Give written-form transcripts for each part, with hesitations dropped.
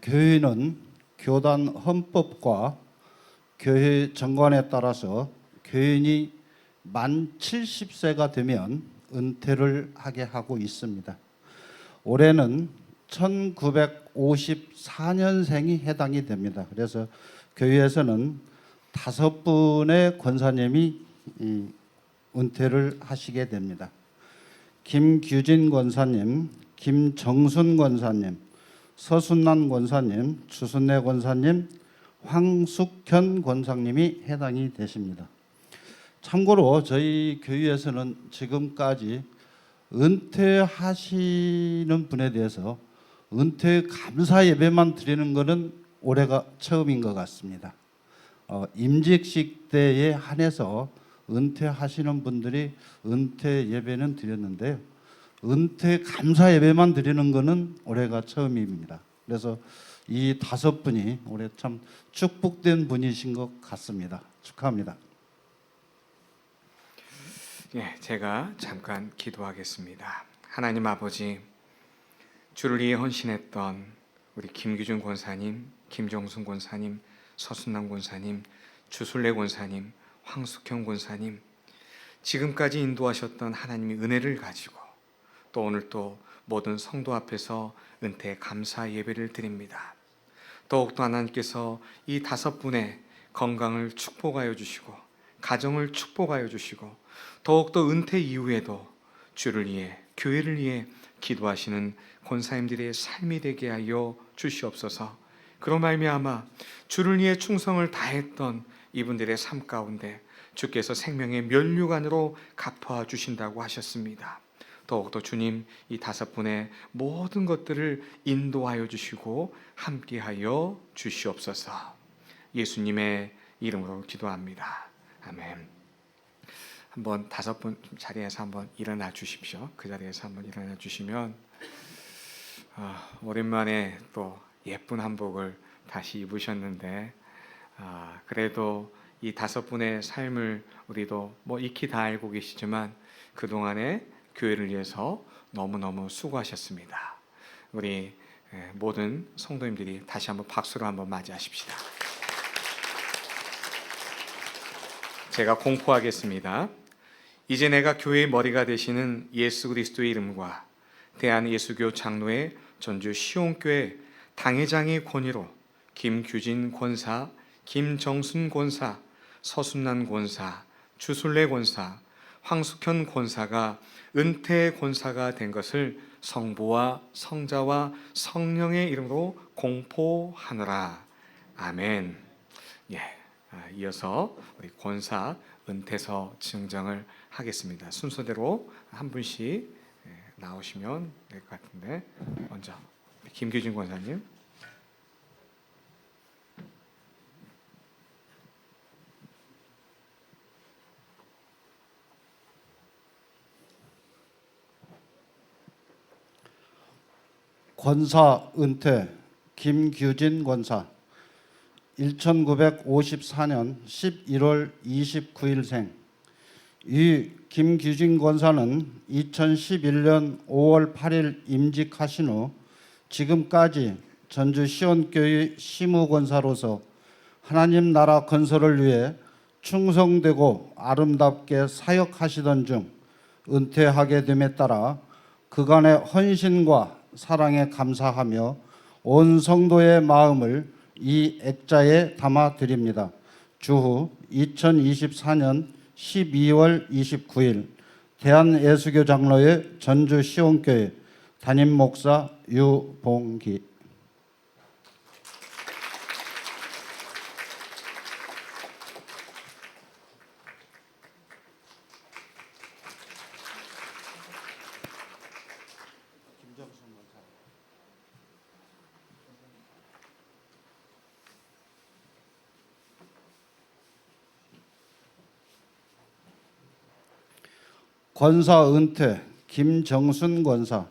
교회는 교단 헌법과 교회 정관에 따라서 교인이 만 70세가 되면 은퇴를 하게 하고 있습니다. 올해는 1954년생이 해당이 됩니다. 그래서 교회에서는 5분의 권사님이 은퇴를 하시게 됩니다. 김규진 권사님, 김정순 권사님, 서순난 권사님, 주순례 권사님, 황숙현 권사님이 해당이 되십니다. 참고로 저희 교회에서는 지금까지 은퇴하시는 분에 대해서 은퇴 감사 예배만 드리는 것은 올해가 처음인 것 같습니다. 임직식 때에 한해서 은퇴하시는 분들이 은퇴 예배는 드렸는데요. 은퇴 감사 예배만 드리는 것은 올해가 처음입니다. 그래서 이 5분이 올해 참 축복된 분이신 것 같습니다. 축하합니다. 예, 제가 잠깐 기도하겠습니다. 하나님 아버지, 주를 위해 헌신했던 우리 김규준 권사님, 김정순 권사님, 서순남 권사님, 주순례 권사님, 황숙현 권사님, 지금까지 인도하셨던 하나님의 은혜를 가지고 또 오늘 또 모든 성도 앞에서 은퇴 감사 예배를 드립니다. 더욱더 하나님께서 이 5분의 건강을 축복하여 주시고 가정을 축복하여 주시고 더욱더 은퇴 이후에도 주를 위해 교회를 위해 기도하시는 권사님들의 삶이 되게 하여 주시옵소서. 그로 말미암아 주를 위해 충성을 다했던 이분들의 삶 가운데 주께서 생명의 면류관으로 갚아 주신다고 하셨습니다. 더욱더 주님 이 5분의 모든 것들을 인도하여 주시고 함께하여 주시옵소서. 예수님의 이름으로 기도합니다. 아멘. 한번 5분 자리에서 한번 일어나 주십시오. 그 자리에서 한번 일어나 주시면 오랜만에 또 예쁜 한복을 다시 입으셨는데 그래도 이 5분의 삶을 우리도 뭐 익히 다 알고 계시지만 그동안에 교회를 위해서 너무너무 수고하셨습니다. 우리 모든 성도님들이 다시 한번 박수로 한번 맞이하십시다. 제가 공포하겠습니다. 이제 내가 교회의 머리가 되시는 예수 그리스도의 이름과 대한예수교 장로회 전주 시온교회 당회장의 권위로 김규진 권사, 김정순 권사, 서순난 권사, 주순례 권사, 황숙현 권사가 은퇴 권사가 된 것을 성부와 성자와 성령의 이름으로 공포하노라. 아멘. 이어서 우리 권사 은퇴서 증정을 하겠습니다. 순서대로 한 분씩 나오시면 될 것 같은데 먼저 김규진 권사님. 권사 은퇴 김규진 권사 1954년 11월 29일생. 이 김규진 권사는 2011년 5월 8일 임직하신 후 지금까지 전주 시온교회 시무권사로서 하나님 나라 건설을 위해 충성되고 아름답게 사역하시던 중 은퇴하게 됨에 따라 그간의 헌신과 사랑에 감사하며 온 성도의 마음을 이 액자에 담아 드립니다. 주후 2024년 12월 29일 대한예수교 장로회 전주 시온교회 담임 목사 유봉기. 권사 은퇴 김정순 권사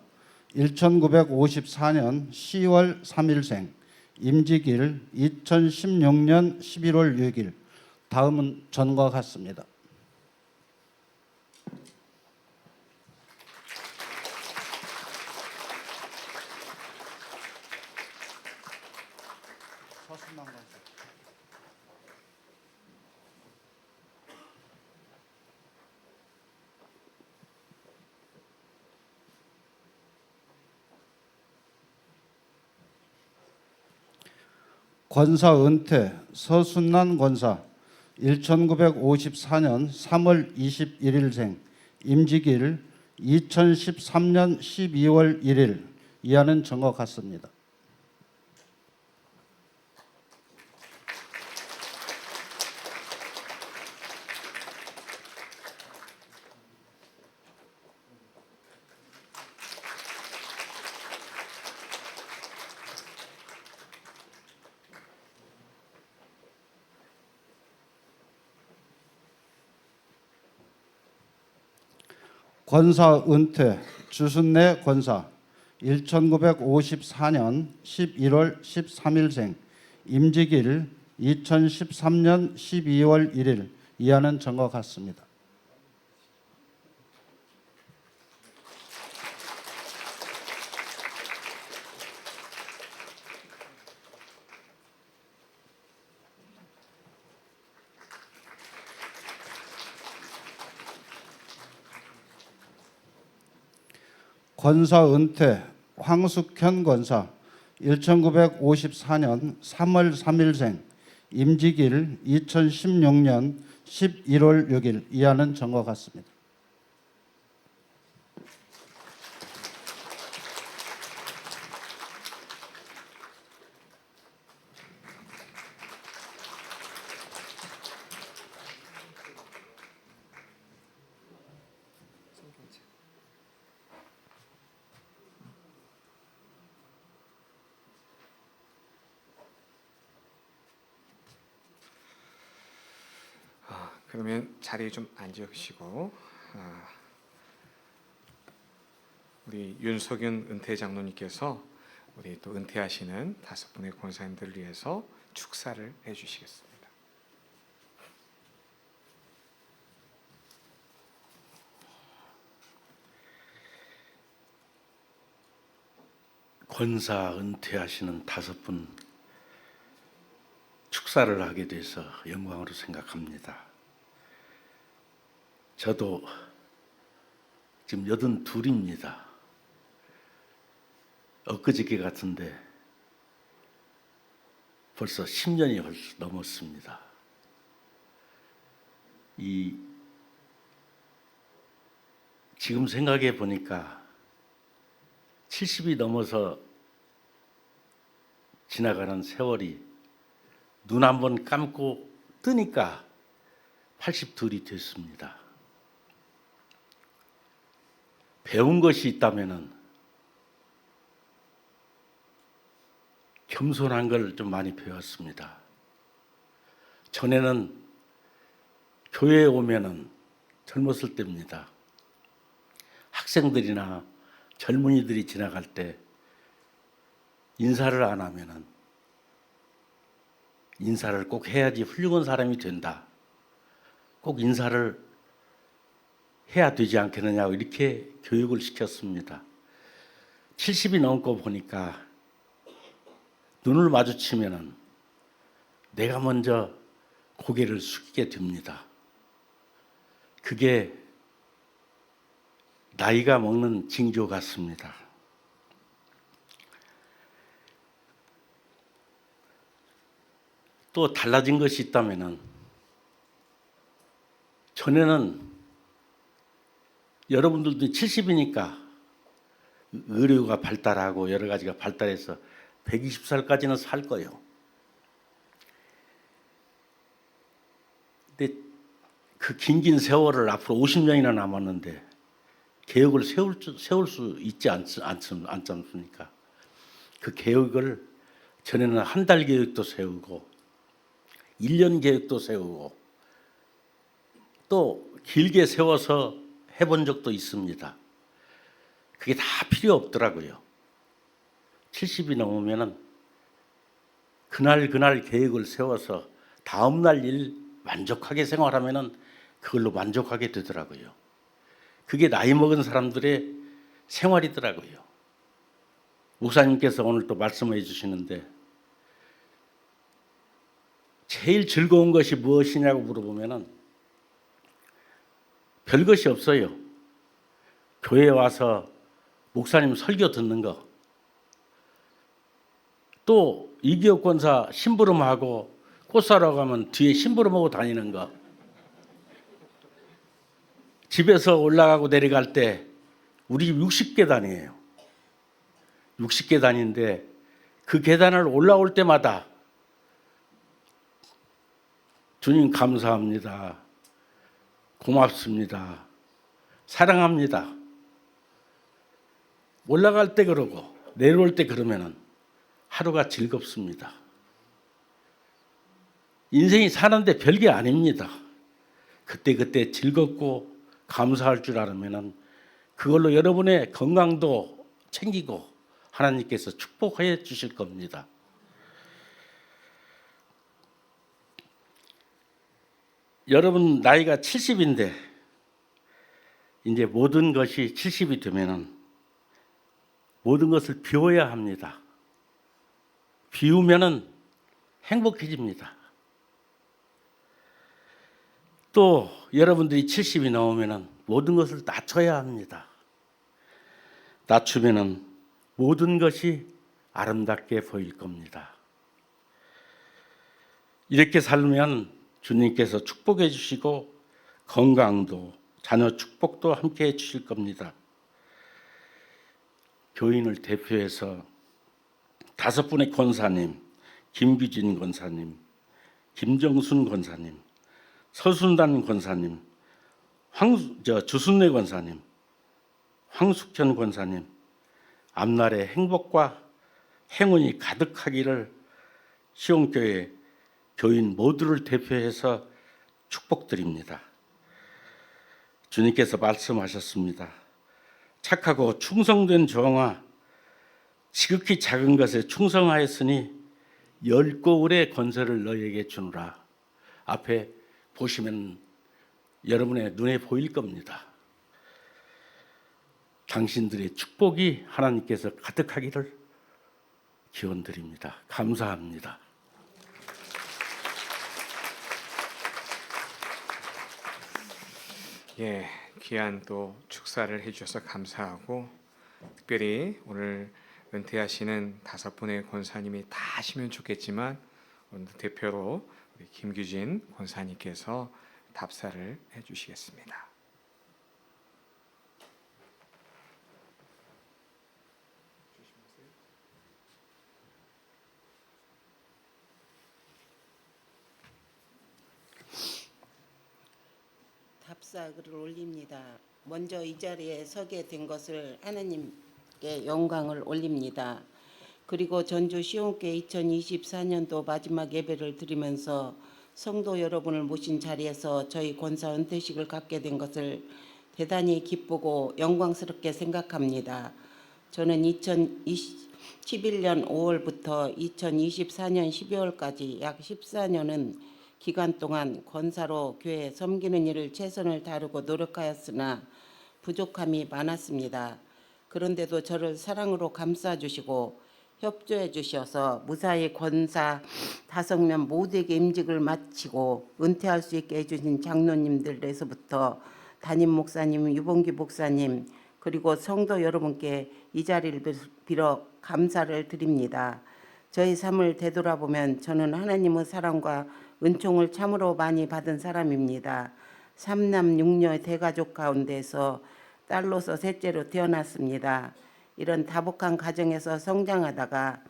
1954년 10월 3일생. 임직일 2016년 11월 6일. 다음은 전과 같습니다. 권사 은퇴 서순난 권사 1954년 3월 21일생 임직일 2013년 12월 1일 이하는 정과 같습니다. 권사 은퇴 주순례 권사 1954년 11월 13일생 임직일 2013년 12월 1일 이하는 정과 같습니다. 권사 은퇴 황숙현 권사 1954년 3월 3일생 임직일 2016년 11월 6일 이하는 정과 같습니다. 그러면 자리에 좀 앉으시고 우리 윤석윤 은퇴 장로님께서 우리 또 은퇴하시는 5분의 권사님들을 위해서 축사를 해주시겠습니다. 권사 은퇴하시는 5분 축사를 하게 돼서 영광으로 생각합니다. 저도 지금 82입니다. 엊그저께 같은데 벌써 10년이 넘었습니다. 지금 생각해 보니까 70이 넘어서 지나가는 세월이 눈 한 번 감고 뜨니까 82이 됐습니다. 배운 것이 있다면은 겸손한 걸 좀 많이 배웠습니다. 전에는 교회에 오면은 젊었을 때입니다. 학생들이나 젊은이들이 지나갈 때 인사를 안 하면은 인사를 꼭 해야지 훌륭한 사람이 된다. 꼭 인사를 해야 되지 않겠느냐고 이렇게 교육을 시켰습니다. 70이 넘고 보니까 눈을 마주치면은 내가 먼저 고개를 숙이게 됩니다. 그게 나이가 먹는 징조 같습니다. 또 달라진 것이 있다면은 전에는 여러분들도 70이니까 의료가 발달하고 여러 가지가 발달해서 120살까지는 살 거예요. 근데 그 긴 세월을 앞으로 50년이나 남았는데 계획을 세울 수 있지 않지 않습니까? 그 계획을 전에는 한 달 계획도 세우고 1년 계획도 세우고 또 길게 세워서 해본 적도 있습니다. 그게 다 필요 없더라고요. 70이 넘으면은 그날 계획을 세워서 다음날 일 만족하게 생활하면은 그걸로 만족하게 되더라고요. 그게 나이 먹은 사람들의 생활이더라고요. 목사님께서 오늘 또 말씀해 주시는데 제일 즐거운 것이 무엇이냐고 물어보면은 별것이 없어요. 교회에 와서 목사님 설교 듣는 거, 또 이기혁 권사 심부름하고 꽃 사러 가면 뒤에 심부름하고 다니는 거. 집에서 올라가고 내려갈 때 우리 집 60계단이에요. 60계단인데 그 계단을 올라올 때마다 주님 감사합니다. 고맙습니다. 사랑합니다. 올라갈 때 그러고 내려올 때 그러면은 하루가 즐겁습니다. 인생이 사는데 별게 아닙니다. 그때 즐겁고 감사할 줄 알으면은 그걸로 여러분의 건강도 챙기고 하나님께서 축복해 주실 겁니다. 여러분 나이가 70인데 이제 모든 것이 70이 되면은 모든 것을 비워야 합니다. 비우면은 행복해집니다. 또 여러분들이 70이 넘으면은 모든 것을 낮춰야 합니다. 낮추면은 모든 것이 아름답게 보일 겁니다. 이렇게 살면 주님께서 축복해 주시고 건강도 자녀 축복도 함께 해 주실 겁니다. 교인을 대표해서 5분의 권사님, 김규진 권사님, 김정순 권사님, 서순단 권사님, 주순례 권사님, 황숙현 권사님, 앞날에 행복과 행운이 가득하기를 시온교회 교인 모두를 대표해서 축복드립니다. 주님께서 말씀하셨습니다. 착하고 충성된 종아, 지극히 작은 것에 충성하였으니 10고울의 건설을 너희에게 주노라. 앞에 보시면 여러분의 눈에 보일 겁니다. 당신들의 축복이 하나님께서 가득하기를 기원드립니다. 감사합니다. 예, 귀한 또 축사를 해주셔서 감사하고 특별히 오늘 은퇴하시는 5분의 권사님이 다 하시면 좋겠지만 오늘 대표로 우리 김규진 권사님께서 답사를 해주시겠습니다. 답사글을 올립니다. 먼저 이 자리에 서게 된 것을 하나님께 영광을 올립니다. 그리고 전주 시온교회 2024년도 마지막 예배를 드리면서 성도 여러분을 모신 자리에서 저희 권사 은퇴식을 갖게 된 것을 대단히 기쁘고 영광스럽게 생각합니다. 저는 2011년 5월부터 2024년 12월까지 약 14년은 기간 동안 권사로 교회 섬기는 일을 최선을 다하고 노력하였으나 부족함이 많았습니다. 그런데도 저를 사랑으로 감싸주시고 협조해 주셔서 무사히 권사 5명 모두에게 임직을 마치고 은퇴할 수 있게 해주신 장로님들에서부터 담임 목사님, 유봉기 목사님 그리고 성도 여러분께 이 자리를 빌어 감사를 드립니다. 저희 삶을 되돌아보면 저는 하나님의 사랑과 은총을 참으로 많이 받은 사람입니다. 3남 6녀의 대가족 가운데서 딸로서 셋째로 태어났습니다. 이런 다복한 가정에서 성장하다가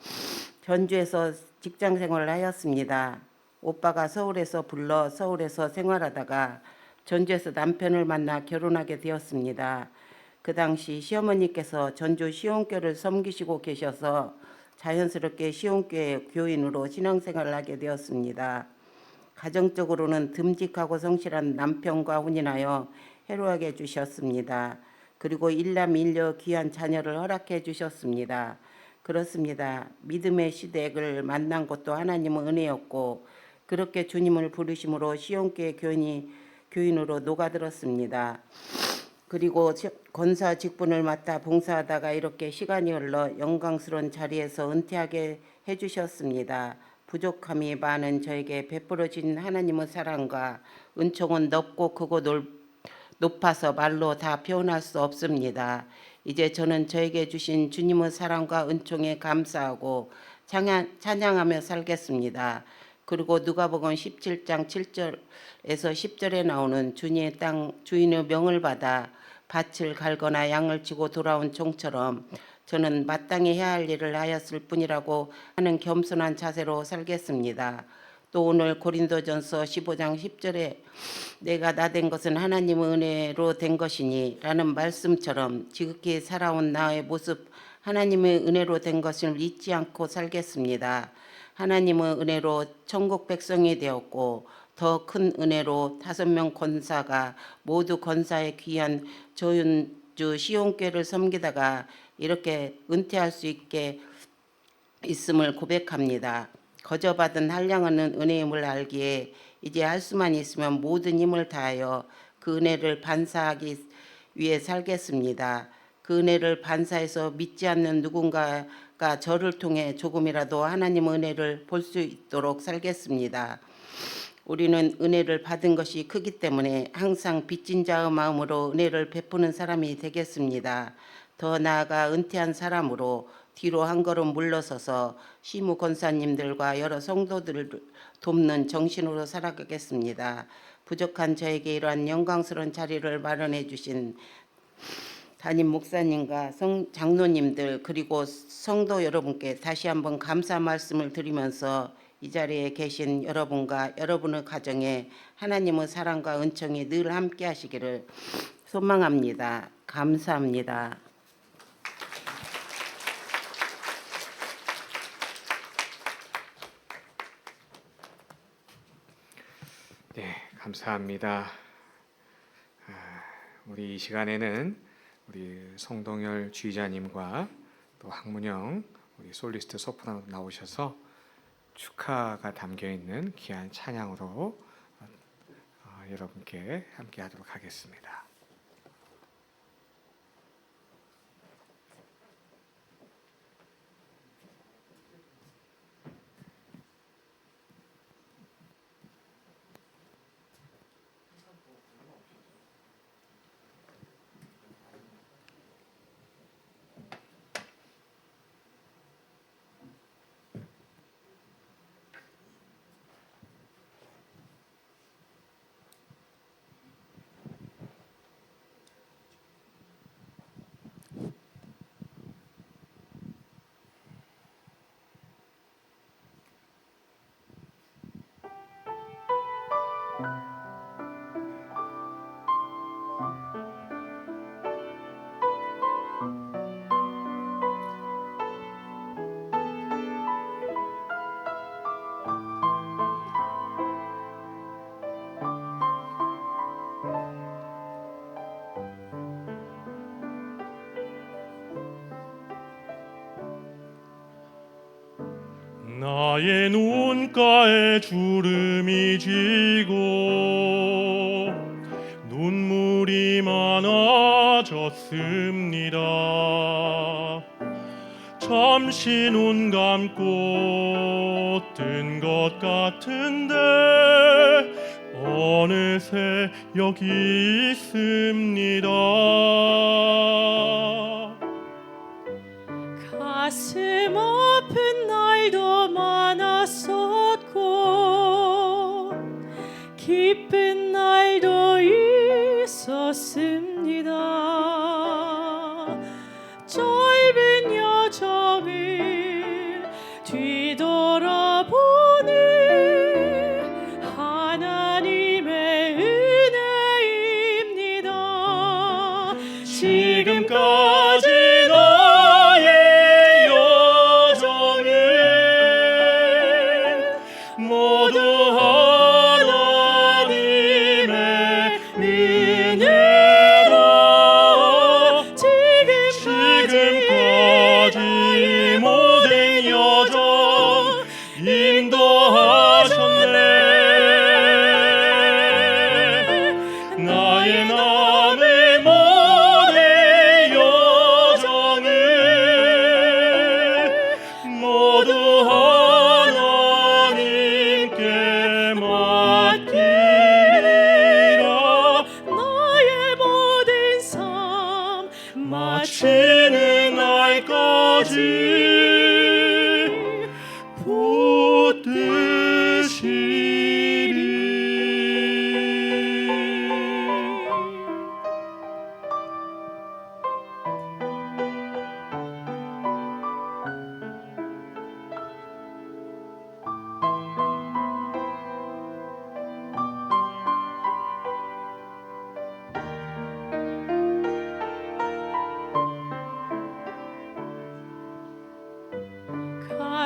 전주에서 직장 생활을 하였습니다. 오빠가 서울에서 불러 서울에서 생활하다가 전주에서 남편을 만나 결혼하게 되었습니다. 그 당시 시어머니께서 전주 시온교를 섬기시고 계셔서 자연스럽게 시온교회 교인으로 신앙생활을 하게 되었습니다. 가정적으로는 듬직하고 성실한 남편과 혼인하여 해로하게 해주셨습니다. 그리고 일남일녀 귀한 자녀를 허락해 주셨습니다. 그렇습니다. 믿음의 시댁을 만난 것도 하나님의 은혜였고 그렇게 주님을 부르심으로 시온교회 교인으로 녹아들었습니다. 그리고 권사 직분을 맡아 봉사하다가 이렇게 시간이 흘러 영광스러운 자리에서 은퇴하게 해주셨습니다. 부족함이 많은 저에게 베풀어진 하나님의 사랑과 은총은 넓고 크고 높아서 말로 다 표현할 수 없습니다. 이제 저는 저에게 주신 주님의 사랑과 은총에 감사하고 찬양하며 살겠습니다. 그리고 누가복음 17장 7절에서 10절에 나오는 주인의 땅 주인의 명을 받아 밭을 갈거나 양을 치고 돌아온 종처럼 저는 마땅히 해야 할 일을 하였을 뿐이라고 하는 겸손한 자세로 살겠습니다. 또 오늘 고린도전서 15장 10절에 내가 나된 것은 하나님의 은혜로 된 것이니 라는 말씀처럼 지극히 살아온 나의 모습 하나님의 은혜로 된 것을 잊지 않고 살겠습니다. 하나님의 은혜로 천국 백성이 되었고 더 큰 은혜로 5명 권사가 모두 권사의 귀한 조윤주 시온교회를 섬기다가 이렇게 은퇴할 수 있게 있음을 고백합니다. 거저받은 한량없는 은혜임을 알기에 이제 할 수만 있으면 모든 힘을 다하여 그 은혜를 반사하기 위해 살겠습니다. 그 은혜를 반사해서 믿지 않는 누군가가 저를 통해 조금이라도 하나님의 은혜를 볼 수 있도록 살겠습니다. 우리는 은혜를 받은 것이 크기 때문에 항상 빚진 자의 마음으로 은혜를 베푸는 사람이 되겠습니다. 더 나아가 은퇴한 사람으로 뒤로 한 걸음 물러서서 시무 권사님들과 여러 성도들을 돕는 정신으로 살아가겠습니다. 부족한 저에게 이러한 영광스러운 자리를 마련해 주신 담임 목사님과 장로님들 그리고 성도 여러분께 다시 한번 감사 말씀을 드리면서 이 자리에 계신 여러분과 여러분의 가정에 하나님의 사랑과 은총이 늘 함께 하시기를 소망합니다. 감사합니다. 네, 감사합니다. 우리 이 시간에는 우리 송동열 주의자님과 또 황문영 우리 솔리스트 소프라노 나오셔서 축하가 담겨 있는 귀한 찬양으로 여러분께 함께하도록 하겠습니다. 나의 눈가에 주름이 지고 눈물이 많아졌습니다. 잠시 눈 감고 뜬 것 같은데 어느새 여기 있습니다. 가슴 아픈 날도 많았었고 기쁜 날도 있었습니다. 짧은 여정을 뒤돌아보니 하나님의 은혜입니다. 지금까지 모두 하나님의 은혜로 지금까지 모든 여정 인도하셨네. 나의 남은 모든 여정을 모두 하나님께 맡기리라. 나의 모든 삶 마치는 날까지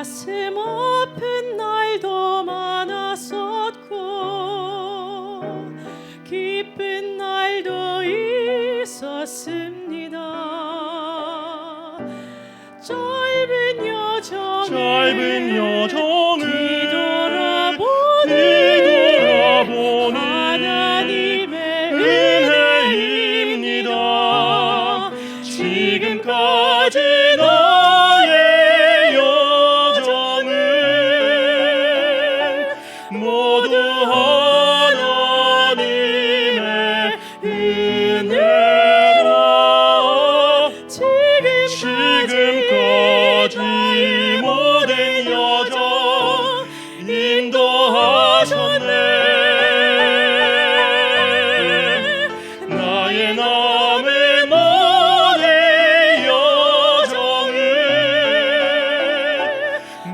가슴 아픈 날도 많았었고 기쁜 날도 있었습니다. 짧은 여정을 뒤돌아보는 하나님의 은혜입니다. 지금까지 나의 여정을 모두 하나님의 은혜라. 지금까지 모든 여정 인도하셨네. 나의 남은 모든 여정을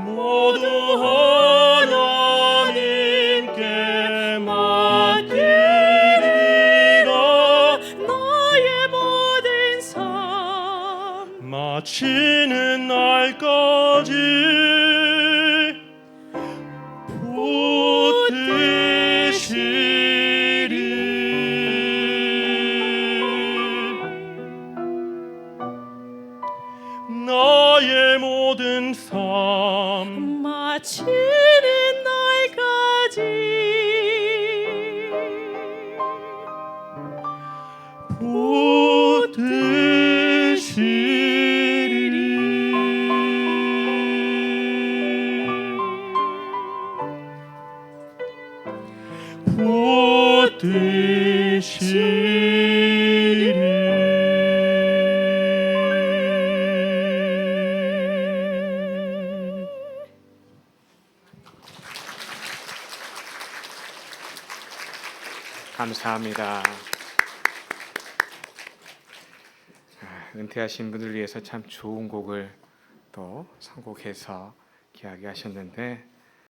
모두 하나님께 맡기리라. 나의 모든 삶 마치는 날까지 붙드시리. 나의 모든 삶 마치는 날까지 붙드시리. 감사합니다. 은퇴하신 분들 위해서 참 좋은 곡을 또 선곡해서 이야기하셨는데